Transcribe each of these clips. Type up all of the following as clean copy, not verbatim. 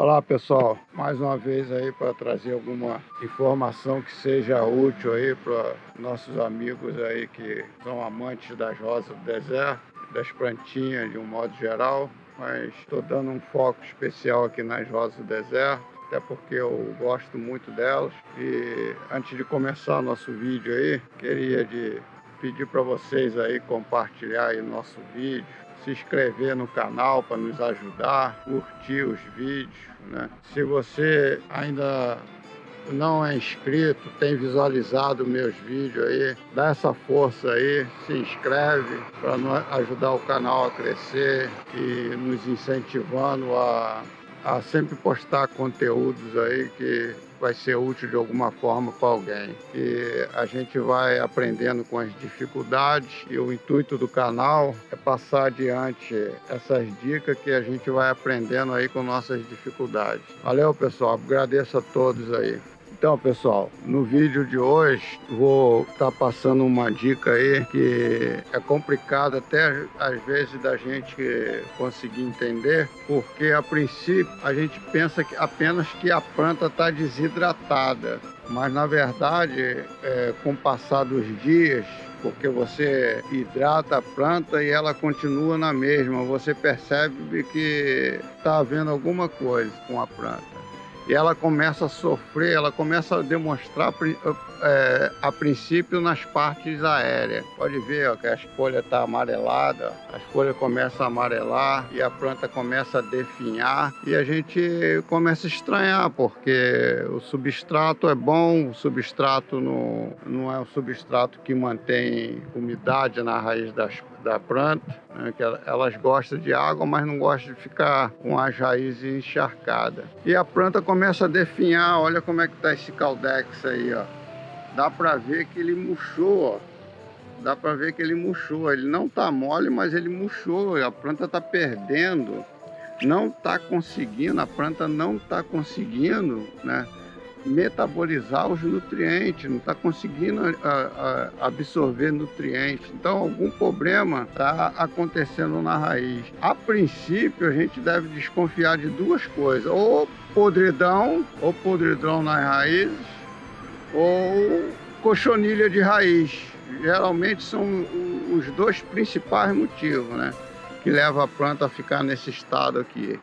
Olá pessoal, mais uma vez aí para trazer alguma informação que seja útil aí para nossos amigos aí que são amantes das rosas do deserto, das plantinhas de um modo geral, mas estou dando um foco especial aqui nas rosas do deserto, até porque eu gosto muito delas. E antes de começar nosso vídeo aí, queria pedir para vocês aí compartilhar aí nosso vídeo, se inscrever no canal para nos ajudar, curtir os vídeos, né? Se você ainda não é inscrito, tem visualizado meus vídeos aí, dá essa força aí, se inscreve para ajudar o canal a crescer e nos incentivando a sempre postar conteúdos aí que vai ser útil de alguma forma para alguém. E a gente vai aprendendo com as dificuldades e o intuito do canal é passar adiante essas dicas que a gente vai aprendendo aí com nossas dificuldades. Valeu, pessoal. Agradeço a todos aí. Então, pessoal, no vídeo de hoje vou estar passando uma dica aí que é complicado até às vezes da gente conseguir entender, porque a princípio a gente pensa que apenas que a planta está desidratada, mas na verdade, com o passar dos dias, porque você hidrata a planta e ela continua na mesma, você percebe que está havendo alguma coisa com a planta. E ela começa a sofrer, ela começa a demonstrar a princípio nas partes aéreas. Pode ver ó, que as folhas estão amareladas, as folhas começam a amarelar e a planta começa a definhar. E a gente começa a estranhar, porque o substrato é bom, o substrato não é um substrato que mantém umidade na raiz da planta, né? Que elas gostam de água, mas não gostam de ficar com as raízes encharcadas. E a planta começa a definhar. Olha como é que tá esse caldex aí, ó. Dá para ver que ele murchou, ó. Dá para ver que ele murchou. Ele não tá mole, mas ele murchou. A planta tá perdendo, não tá conseguindo, a planta não tá conseguindo, né, metabolizar os nutrientes, não está conseguindo absorver nutrientes. Então algum problema está acontecendo na raiz. A princípio a gente deve desconfiar de duas coisas: ou podridão nas raízes, ou cochonilha de raiz. Geralmente são os dois principais motivos, né, que levam a planta a ficar nesse estado aqui.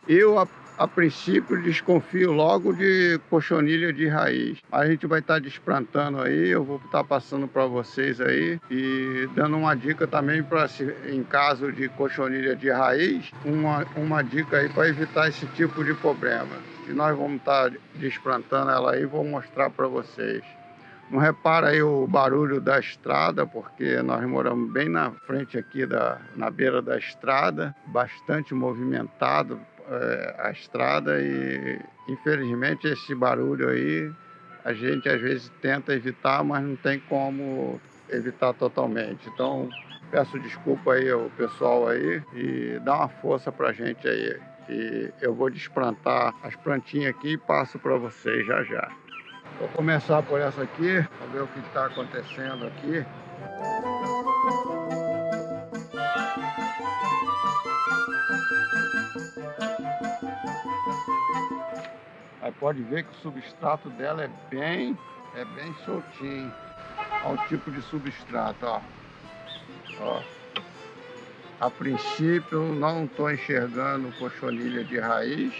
A princípio desconfio logo de cochonilha de raiz. A gente vai estar desplantando aí, eu vou estar passando para vocês aí e dando uma dica também para, em caso de cochonilha de raiz, uma dica aí para evitar esse tipo de problema. E nós vamos estar desplantando ela aí, vou mostrar para vocês. Não repara aí o barulho da estrada, porque nós moramos bem na frente aqui, na beira da estrada, bastante movimentado a estrada, e infelizmente esse barulho aí a gente às vezes tenta evitar, mas não tem como evitar totalmente. Então peço desculpa aí ao pessoal aí e dá uma força pra gente aí. E eu vou desplantar as plantinhas aqui e passo para vocês já já. Vou começar por essa aqui, para ver o que está acontecendo aqui. Aí pode ver que o substrato dela é bem soltinho. Olha o tipo de substrato, ó. Ó. A princípio não estou enxergando cochonilha de raiz.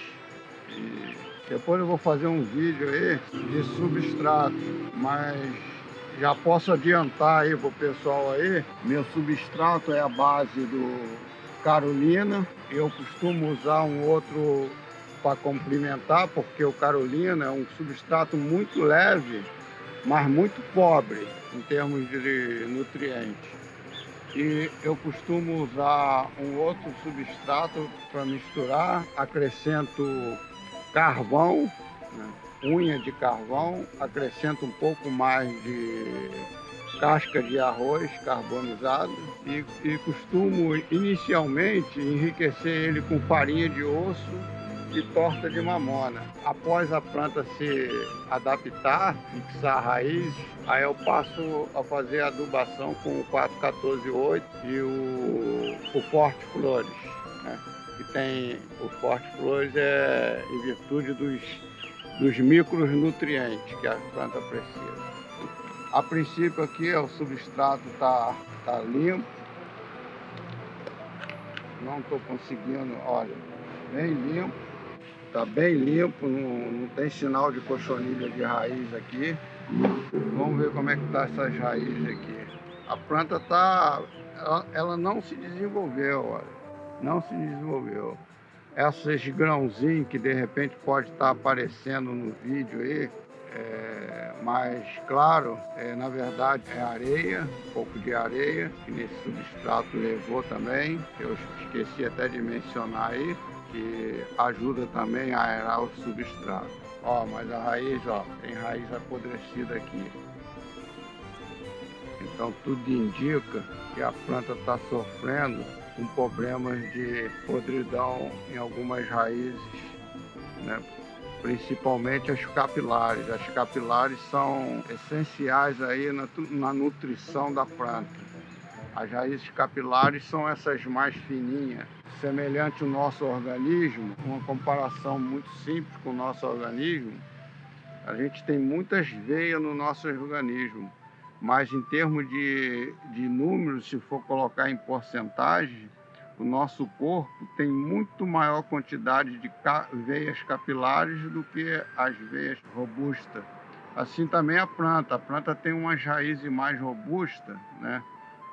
E depois eu vou fazer um vídeo aí de substrato, mas já posso adiantar aí pro pessoal aí, meu substrato é a base do Carolina. Eu costumo usar um outro para complementar, porque o Carolina é um substrato muito leve, mas muito pobre em termos de nutrientes. E eu costumo usar um outro substrato para misturar, acrescento carvão, né, unha de carvão, acrescento um pouco mais de casca de arroz carbonizado e costumo inicialmente enriquecer ele com farinha de osso e torta de mamona. Após a planta se adaptar, fixar a raiz, aí eu passo a fazer a adubação com o 414-8 e o Forte Flores, né? que tem o Forte Flores é em virtude dos micronutrientes que a planta precisa. A princípio aqui o substrato tá limpo. Não estou conseguindo, olha, bem limpo. Tá bem limpo, não tem sinal de cochonilha de raiz aqui. Vamos ver como é que tá essas raízes aqui. A planta ela não se desenvolveu, olha. Não se desenvolveu. Esses grãozinhos que de repente pode estar aparecendo no vídeo aí, mais claro, na verdade é areia, um pouco de areia, que nesse substrato levou também. Eu esqueci até de mencionar aí, que ajuda também a aerar o substrato. Ó, mas a raiz, ó, tem raiz apodrecida aqui. Então tudo indica que a planta está sofrendo com problemas de podridão em algumas raízes, né? Principalmente as capilares. As capilares são essenciais aí na nutrição da planta. As raízes capilares são essas mais fininhas, semelhante ao nosso organismo. Uma comparação muito simples com o nosso organismo, a gente tem muitas veias no nosso organismo, mas em termos de números, se for colocar em porcentagem, o nosso corpo tem muito maior quantidade de veias capilares do que as veias robustas. Assim também a planta tem umas raízes mais robustas, né?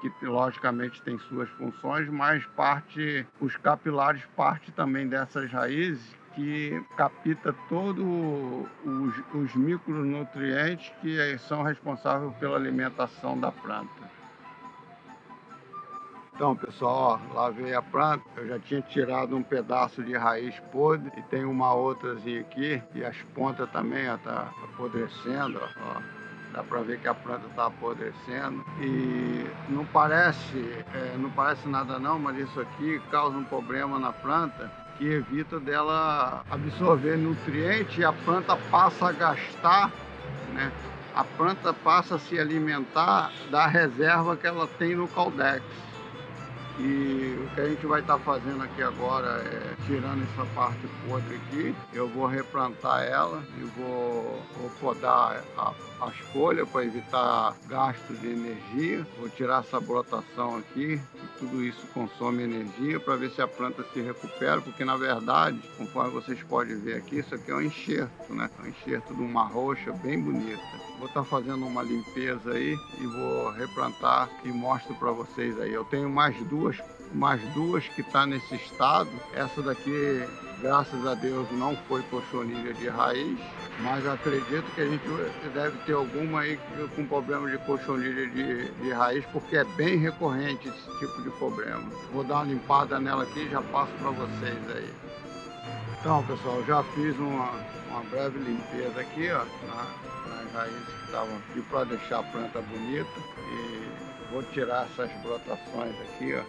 Que logicamente tem suas funções, mas os capilares parte também dessas raízes que capta todos os micronutrientes que são responsáveis pela alimentação da planta. Então, pessoal, ó, lavei a planta, eu já tinha tirado um pedaço de raiz podre e tem uma outrazinha aqui, e as pontas também, ó, tá apodrecendo, ó. Dá para ver que a planta está apodrecendo e não parece nada não, mas isso aqui causa um problema na planta que evita dela absorver nutrientes e a planta passa a gastar, né? A planta passa a se alimentar da reserva que ela tem no Caldex. E o que a gente vai estar fazendo aqui agora é tirando essa parte podre aqui. Eu vou replantar ela e vou podar as folhas para evitar gasto de energia. Vou tirar essa brotação aqui, que tudo isso consome energia, para ver se a planta se recupera, porque na verdade, conforme vocês podem ver aqui, isso aqui é um enxerto, né? Um enxerto de uma roxa bem bonita. Vou estar fazendo uma limpeza aí e vou replantar e mostro para vocês aí. Eu tenho mais duas que tá nesse estado. Essa daqui, graças a Deus, não foi cochonilha de raiz, mas acredito que a gente deve ter alguma aí com problema de cochonilha de raiz, porque é bem recorrente esse tipo de problema. Vou dar uma limpada nela aqui e já passo para vocês aí. Então, pessoal, já fiz uma breve limpeza aqui, ó, nas raízes que estavam aqui, para deixar a planta bonita. E vou tirar essas brotações aqui, ó,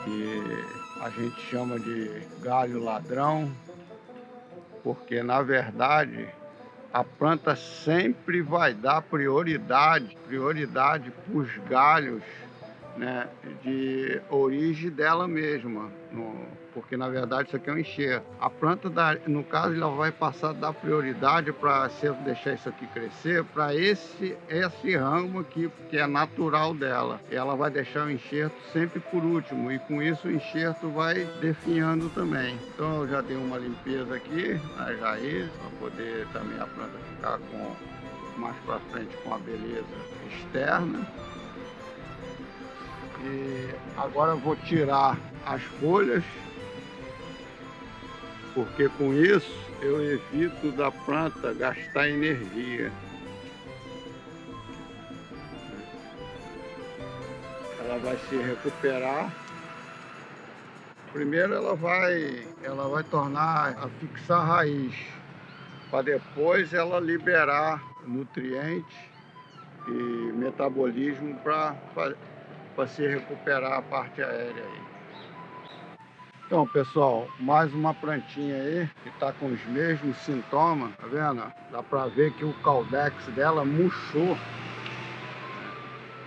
que a gente chama de galho ladrão, porque na verdade a planta sempre vai dar prioridade para os galhos, né, de origem dela mesma, porque na verdade isso aqui é um enxerto. A planta, no caso, ela vai passar a dar prioridade para, se eu deixar isso aqui crescer, para esse ramo aqui, que é natural dela. Ela vai deixar o enxerto sempre por último, e com isso o enxerto vai definhando também. Então eu já dei uma limpeza aqui nas raízes, para poder também a planta ficar mais para frente com a beleza externa. E agora eu vou tirar as folhas, porque com isso eu evito da planta gastar energia. Ela vai se recuperar. Primeiro ela vai tornar a fixar a raiz, para depois ela liberar nutrientes e metabolismo para se recuperar a parte aérea aí. Então, pessoal, mais uma plantinha aí que está com os mesmos sintomas, tá vendo? Dá para ver que o Caldex dela murchou.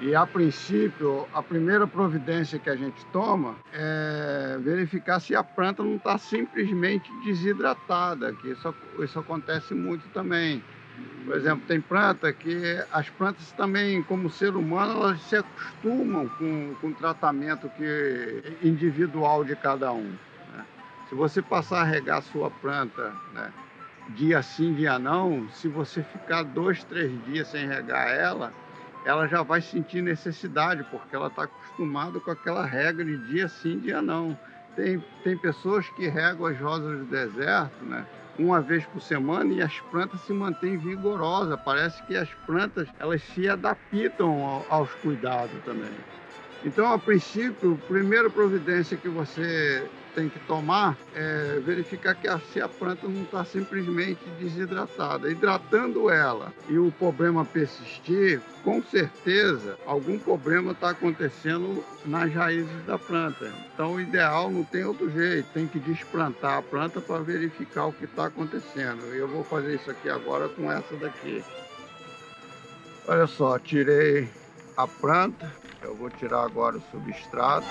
E, a princípio, a primeira providência que a gente toma é verificar se a planta não está simplesmente desidratada, que isso acontece muito também. Por exemplo, tem planta que as plantas também, como ser humano, elas se acostumam com o tratamento individual de cada um, né? Se você passar a regar a sua planta, né, dia sim, dia não, se você ficar 2, 3 dias sem regar ela já vai sentir necessidade, porque ela está acostumada com aquela regra de dia sim, dia não. Tem pessoas que regam as rosas do deserto, né, uma vez por semana, e as plantas se mantêm vigorosas. Parece que as plantas elas se adaptam aos cuidados também. Então, a princípio, a primeira providência que você tem que tomar é verificar se a planta não está simplesmente desidratada. Hidratando ela e o problema persistir, com certeza algum problema está acontecendo nas raízes da planta. Então, o ideal não tem outro jeito, tem que desplantar a planta para verificar o que está acontecendo. E eu vou fazer isso aqui agora com essa daqui. Olha só, tirei a planta. Eu vou tirar agora o substrato.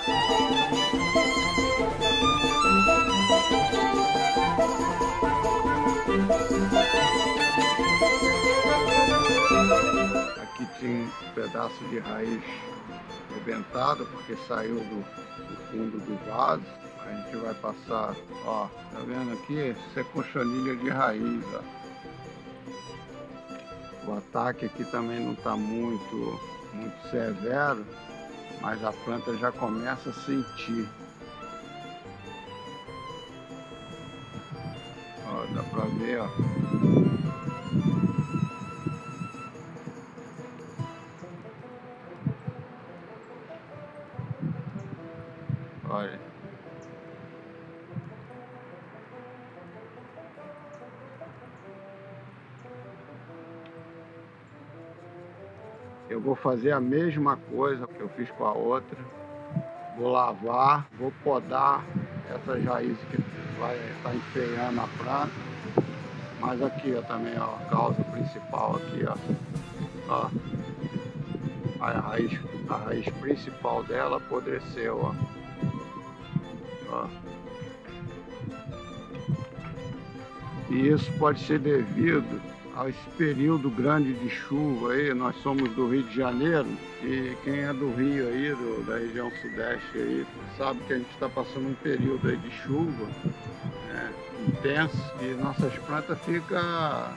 Aqui tinha um pedaço de raiz rebentado, porque saiu do fundo do vaso. A gente vai passar, ó, tá vendo aqui? Isso é cochonilha de raiz, ó. O ataque aqui também não está muito severo, mas a planta já começa a sentir. Ó, dá para ver, ó. Olha. Eu vou fazer a mesma coisa que eu fiz com a outra. Vou lavar, vou podar essas raízes que vai estar enfeiando a planta. Mas aqui, ó, também, ó, a causa principal aqui, ó. Ó. A raiz principal dela apodreceu, ó. Ó. E isso pode ser devido a esse período grande de chuva aí. Nós somos do Rio de Janeiro, e quem é do Rio aí, da região sudeste aí, sabe que a gente está passando um período aí de chuva, né, intenso, e nossas plantas fica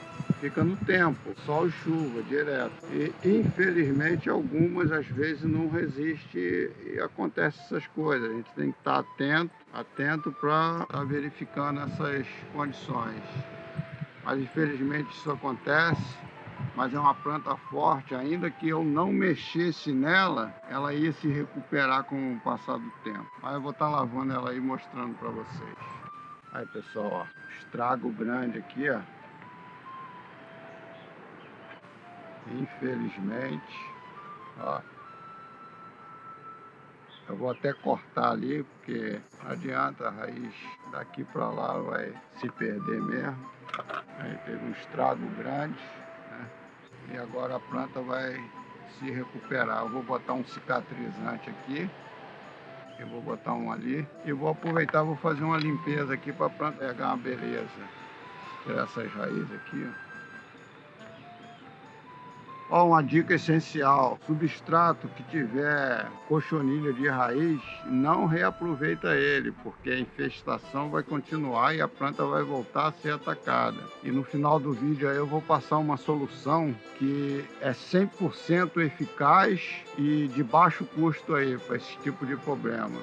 no tempo, sol e chuva direto. E infelizmente algumas às vezes não resistem e acontecem essas coisas. A gente tem que estar atento para estar verificando essas condições. Mas infelizmente isso acontece, mas é uma planta forte. Ainda que eu não mexesse nela, ela ia se recuperar com o passar do tempo. Mas eu vou estar lavando ela aí e mostrando para vocês. Aí, pessoal, ó, estrago grande aqui, ó. Infelizmente, ó. Eu vou até cortar ali, porque não adianta, a raiz daqui para lá vai se perder mesmo. Aí teve um estrago grande, né? E agora a planta vai se recuperar. Eu vou botar um cicatrizante aqui, eu vou botar um ali, e vou aproveitar, vou fazer uma limpeza aqui para a planta pegar uma beleza. Tirar essas raízes aqui, ó. Ó, uma dica essencial: substrato que tiver cochonilha de raiz, não reaproveita ele, porque a infestação vai continuar e a planta vai voltar a ser atacada. E no final do vídeo aí eu vou passar uma solução que é 100% eficaz e de baixo custo aí para esse tipo de problema.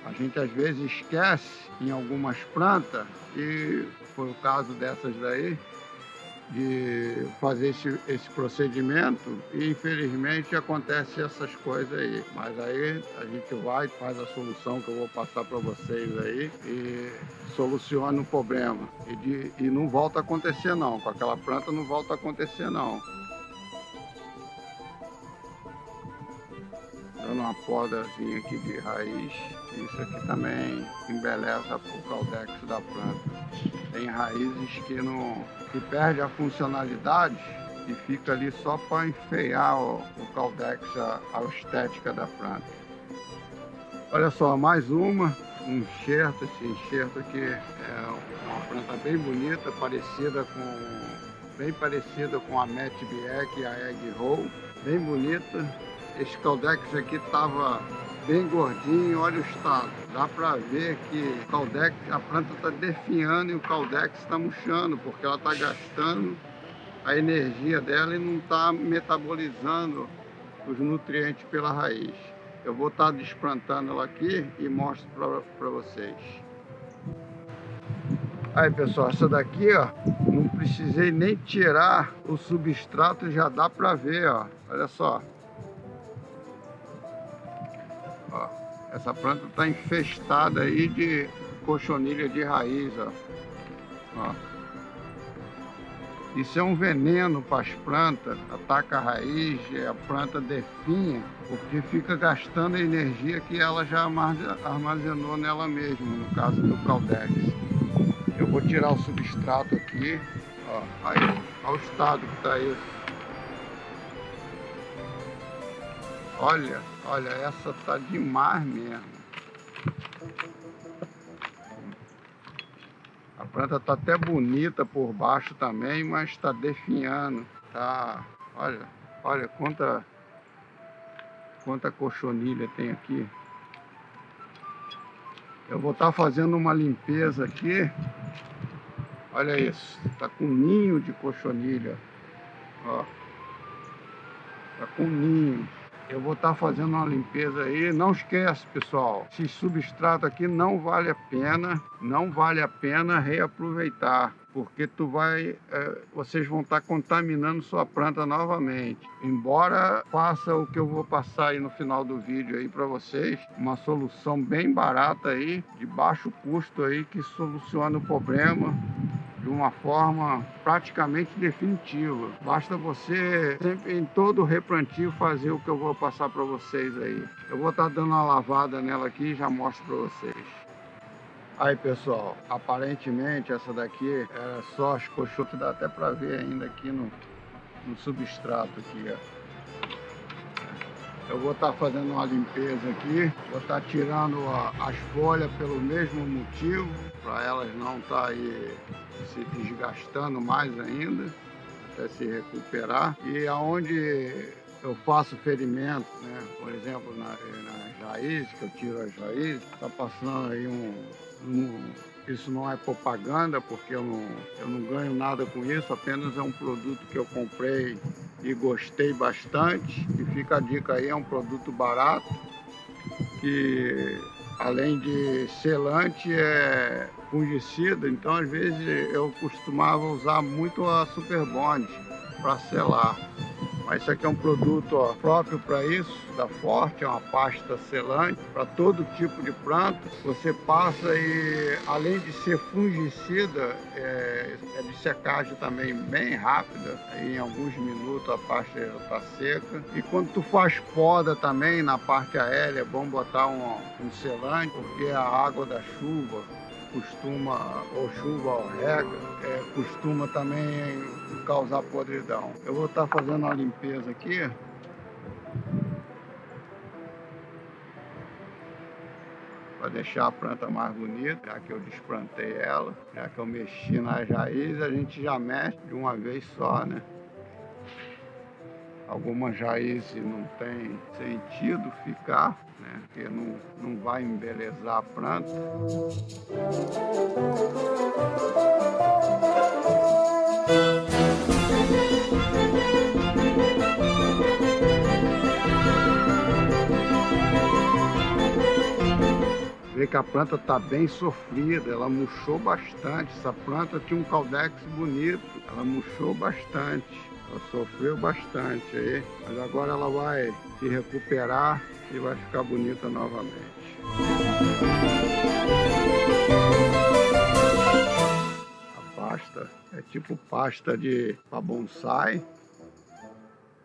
A gente às vezes esquece em algumas plantas, e foi o caso dessas daí, de fazer esse procedimento, e infelizmente acontece essas coisas aí. Mas aí a gente vai, faz a solução que eu vou passar para vocês aí e soluciona o problema. E não volta a acontecer não, com aquela planta não volta a acontecer não. Dando uma podazinha aqui de raiz. Isso aqui também embeleza o caldex da planta. Tem raízes que perde a funcionalidade e fica ali só para enfeiar o Caldex, a estética da planta. Olha só, mais um enxerto. Esse enxerto aqui é uma planta bem bonita, bem parecida com a Matt Bieck e a Egg Roll, bem bonita. Esse Caldex aqui estava bem gordinho, olha o estado. Dá para ver que o Caldex, a planta está definhando e o Caldex está murchando, porque ela está gastando a energia dela e não está metabolizando os nutrientes pela raiz. Eu vou estar desplantando ela aqui e mostro para vocês. Aí pessoal, essa daqui, ó, não precisei nem tirar o substrato, já dá para ver, ó. Olha só. Ó, essa planta está infestada aí de cochonilha de raiz, ó. Ó. Isso é um veneno para as plantas, ataca a raiz, a planta definha, porque fica gastando a energia que ela já armazenou nela mesma, no caso do Caldex. Eu vou tirar o substrato aqui, ó, aí, olha o estado que está isso. Olha, essa tá demais mesmo. A planta tá até bonita por baixo também, mas está definhando. Tá, olha quanta cochonilha tem aqui. Eu vou estar fazendo uma limpeza aqui. Olha isso, tá com ninho de cochonilha. Ó, tá com ninho. Eu vou estar fazendo uma limpeza aí. Não esquece, pessoal, esse substrato aqui não vale a pena reaproveitar, porque vocês vão estar contaminando sua planta novamente. Embora faça o que eu vou passar aí no final do vídeo aí para vocês, uma solução bem barata aí, de baixo custo aí, que soluciona o problema de uma forma praticamente definitiva. Basta você sempre em todo replantio fazer o que eu vou passar para vocês aí. Eu vou estar dando uma lavada nela aqui e já mostro para vocês. Aí pessoal, aparentemente essa daqui era só as coxotas, dá até para ver ainda aqui no substrato aqui, ó. Eu vou estar fazendo uma limpeza aqui, vou estar tirando as folhas pelo mesmo motivo, para elas não estarem se desgastando mais ainda, até se recuperar. E aonde eu faço ferimento, né? Por exemplo, nas raízes, que eu tiro as raízes, está passando aí isso não é propaganda, porque eu não ganho nada com isso, apenas é um produto que eu comprei e gostei bastante. E fica a dica aí, é um produto barato, que além de selante é fungicida, então às vezes eu costumava usar muito a Super Bond para selar. Mas isso aqui é um produto, ó, próprio para isso, da Forte, é uma pasta selante para todo tipo de planta. Você passa e, além de ser fungicida, é de secagem também bem rápida. Aí, em alguns minutos a pasta já está seca. E quando tu faz poda também na parte aérea, é bom botar um selante, porque a água da chuva costuma, ou chuva ou rega, costuma também causar podridão. Eu vou estar fazendo uma limpeza aqui. Para deixar a planta mais bonita, já que eu desplantei ela, já que eu mexi nas raízes, a gente já mexe de uma vez só, né? Algumas raízes não tem sentido ficar, né? Porque não vai embelezar a planta. Vê que a planta está bem sofrida, ela murchou bastante. Essa planta tinha um Caldex bonito, ela murchou bastante. Ela sofreu bastante aí, mas agora ela vai se recuperar e vai ficar bonita novamente. A pasta é tipo pasta para bonsai.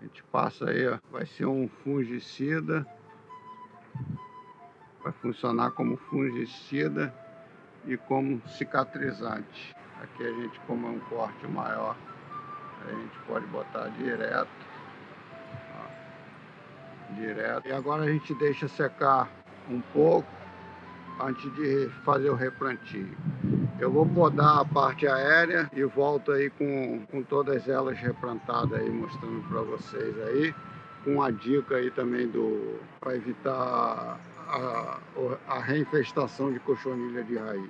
A gente passa aí, ó, vai ser um fungicida. Vai funcionar como fungicida e como cicatrizante. Aqui a gente, como é um corte maior, a gente pode botar direto. Direto. E agora a gente deixa secar um pouco antes de fazer o replantio. Eu vou podar a parte aérea e volto aí com todas elas replantadas aí, mostrando para vocês aí, com a dica aí também para evitar a reinfestação de cochonilha de raiz.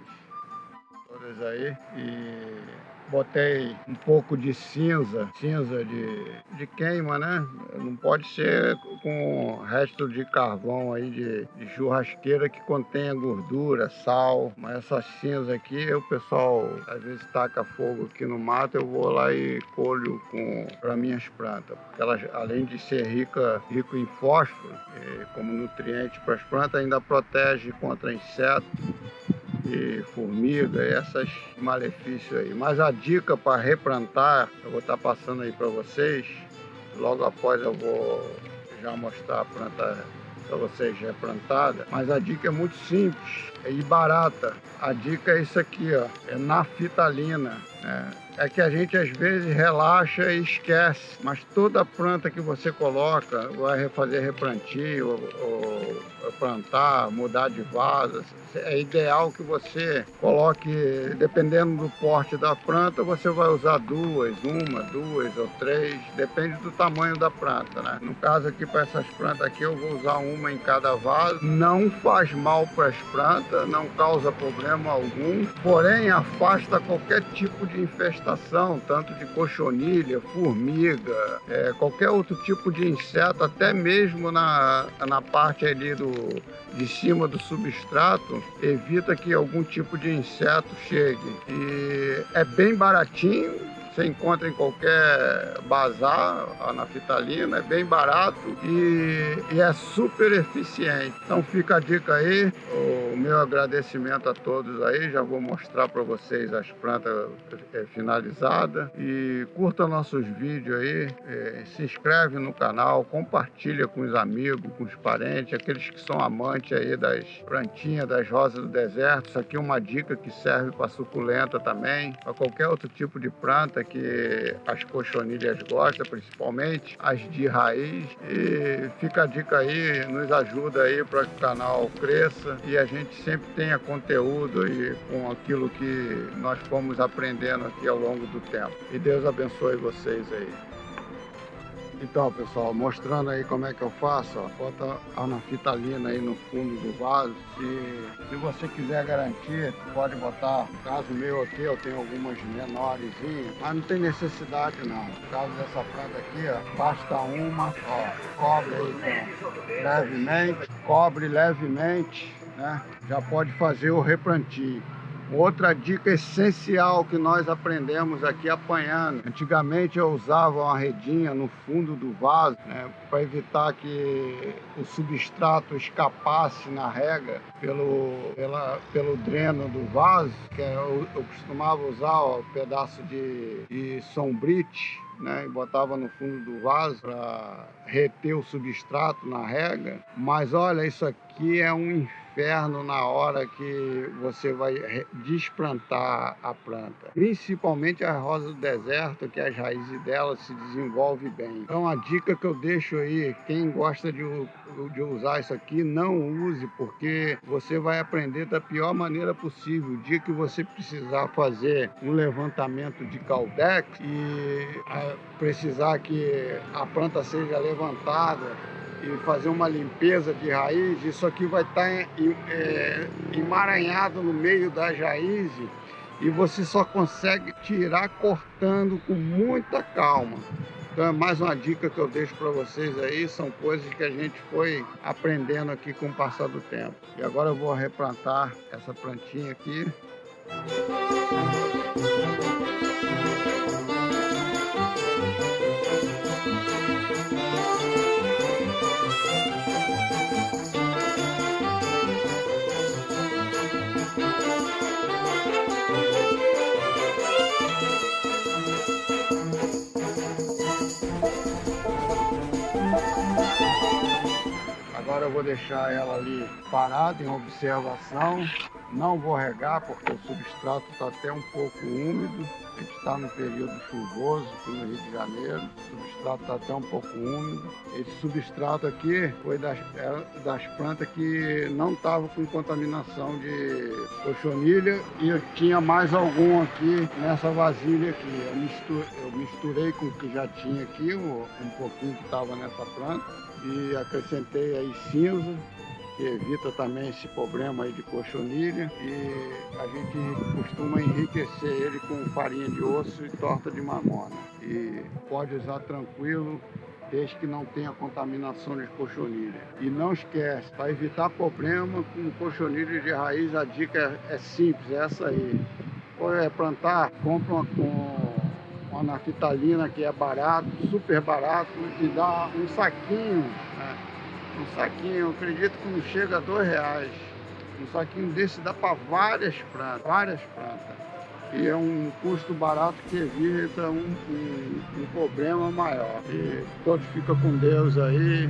Todas aí, e botei um pouco de cinza de queima, né? Não pode ser com resto de carvão aí de churrasqueira que contenha gordura, sal. Mas essa cinza aqui, o pessoal às vezes taca fogo aqui no mato, eu vou lá e colho para minhas plantas, porque elas, além de ser rico em fósforo, como nutriente para as plantas, ainda protege contra insetos e formiga, essas malefícios aí. Mas a dica para replantar, eu vou estar passando aí para vocês. Logo após eu vou já mostrar a planta para vocês replantada. Mas a dica é muito simples e barata. A dica é isso aqui, ó, é naftalina. É que a gente às vezes relaxa e esquece, mas toda planta que você coloca, vai fazer replantio, ou plantar, mudar de vaso, é ideal que você coloque, dependendo do porte da planta, você vai usar uma, duas ou três, depende do tamanho da planta, né? No caso aqui, para essas plantas aqui, eu vou usar uma em cada vaso. Não faz mal para as plantas, não causa problema algum, porém afasta qualquer tipo de infestação, tanto de cochonilha, formiga, qualquer outro tipo de inseto, até mesmo na parte ali de cima do substrato, evita que algum tipo de inseto chegue. E é bem baratinho. Você encontra em qualquer bazar, a naftalina, é bem barato e é super eficiente. Então fica a dica aí, o meu agradecimento a todos aí, já vou mostrar para vocês as plantas finalizadas. E curta nossos vídeos aí, se inscreve no canal, compartilha com os amigos, com os parentes, aqueles que são amantes aí das plantinhas, das rosas do deserto. Isso aqui é uma dica que serve para suculenta também, para qualquer outro tipo de planta que as cochonilhas gostam, principalmente as de raiz. E fica a dica aí, nos ajuda aí para que o canal cresça e a gente sempre tenha conteúdo aí com aquilo que nós fomos aprendendo aqui ao longo do tempo. E Deus abençoe vocês aí. Então, pessoal, mostrando aí como é que eu faço, ó, bota a naftalina aí no fundo do vaso. E se você quiser garantir, pode botar. No caso meu aqui, eu tenho algumas menores, mas não tem necessidade não. No caso dessa planta aqui, ó, basta uma, ó, cobre levemente, né? Já pode fazer o replantio. Outra dica essencial que nós aprendemos aqui apanhando. Antigamente eu usava uma redinha no fundo do vaso, né, para evitar que o substrato escapasse na rega pelo dreno do vaso, que eu costumava usar um pedaço de sombrite, né, e botava no fundo do vaso para reter o substrato na rega. Mas olha, isso aqui é um inferno na hora que você vai desplantar a planta, principalmente a rosa do deserto, que as raízes dela se desenvolvem bem. Então a dica que eu deixo aí, quem gosta de usar isso aqui, não use, porque você vai aprender da pior maneira possível. O dia que você precisar fazer um levantamento de Caldex e precisar que a planta seja levantada e fazer uma limpeza de raiz, isso aqui vai estar emaranhado no meio das raízes e você só consegue tirar cortando com muita calma. Então é mais uma dica que eu deixo para vocês aí, são coisas que a gente foi aprendendo aqui com o passar do tempo. E agora eu vou replantar essa plantinha aqui. Agora eu vou deixar ela ali parada em observação, Não vou regar porque o substrato está até um pouco úmido. A gente está no período chuvoso aqui no Rio de Janeiro. O substrato está até um pouco úmido. Esse substrato aqui foi das plantas que não estavam com contaminação de cochonilha, e eu tinha mais algum aqui nessa vasilha aqui. Eu misturei com o que já tinha aqui, um pouquinho que estava nessa planta, e acrescentei aí cinza, que evita também esse problema aí de cochonilha, e a gente costuma enriquecer ele com farinha de osso e torta de mamona. E pode usar tranquilo, desde que não tenha contaminação de cochonilha. E não esquece, para evitar problema com cochonilha de raiz, a dica é simples, é essa aí. Ou é plantar, compra uma naftalina, que é barato, super barato, e dá um saquinho, né? Um saquinho, eu acredito que não chega a R$2. Um saquinho desse dá para várias plantas. E é um custo barato que evita um problema maior. E todos ficam com Deus aí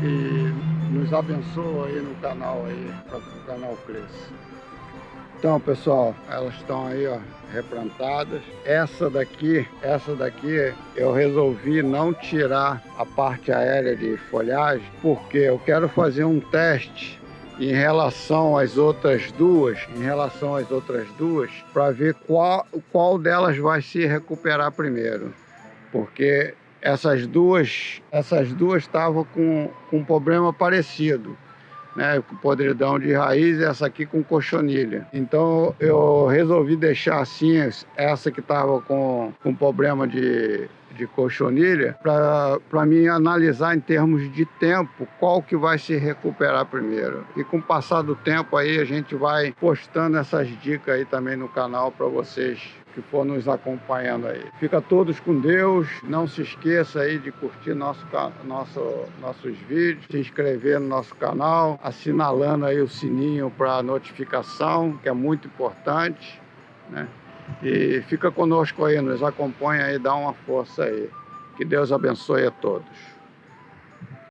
e nos abençoa aí no canal aí, para que o canal cresça. Então, pessoal, elas estão aí, ó, replantadas. Essa daqui eu resolvi não tirar a parte aérea de folhagem, porque eu quero fazer um teste em relação às outras duas, para ver qual delas vai se recuperar primeiro, porque essas duas estavam com um problema parecido, né, com podridão de raiz, e essa aqui com cochonilha. Então eu resolvi deixar assim essa que estava com problema de cochonilha, para mim analisar em termos de tempo qual que vai se recuperar primeiro. E com o passar do tempo aí a gente vai postando essas dicas aí também no canal para vocês que for nos acompanhando aí. Fica todos com Deus. Não se esqueça aí de curtir nossos vídeos, se inscrever no nosso canal, assinalando aí o sininho para notificação, que é muito importante, né? E fica conosco aí, nos acompanha aí, dá uma força aí. Que Deus abençoe a todos.